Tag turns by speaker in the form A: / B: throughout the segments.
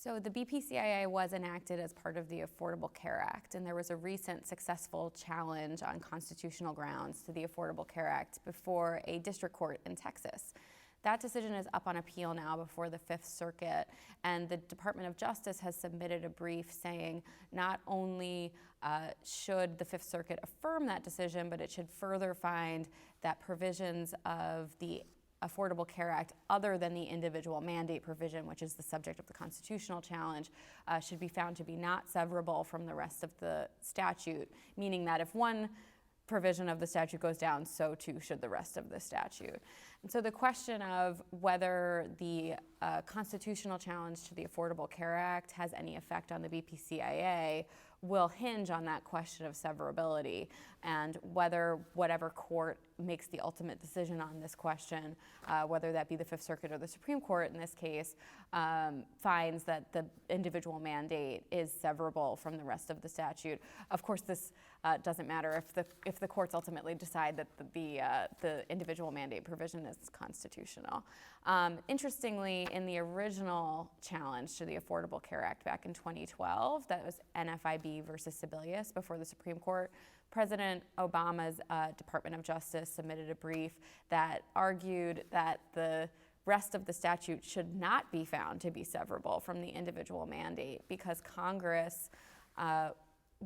A: So the BPCIA was enacted as part of the Affordable Care Act, and there was a recent successful challenge on constitutional grounds to the Affordable Care Act before a district court in Texas. That decision is up on appeal now before the Fifth Circuit, and the Department of Justice has submitted a brief saying not only should the Fifth Circuit affirm that decision, but it should further find that provisions of the Affordable Care Act, other than the individual mandate provision, which is the subject of the constitutional challenge, should be found to be not severable from the rest of the statute, meaning that if one provision of the statute goes down, so too should the rest of the statute. And so the question of whether the constitutional challenge to the Affordable Care Act has any effect on the BPCIA will hinge on that question of severability, and whether whatever court makes the ultimate decision on this question, whether that be the Fifth Circuit or the Supreme Court in this case, finds that the individual mandate is severable from the rest of the statute. Of course, this doesn't matter if the courts ultimately decide that the individual mandate provision is constitutional. Interestingly, in the original challenge to the Affordable Care Act back in 2012, that was NFIB versus Sebelius before the Supreme Court, President Obama's Department of Justice submitted a brief that argued that the rest of the statute should not be found to be severable from the individual mandate because Congress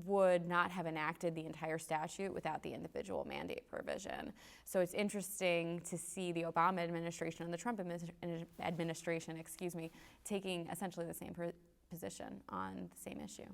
A: would not have enacted the entire statute without the individual mandate provision. So it's interesting to see the Obama administration and the Trump administration, taking essentially the same position on the same issue.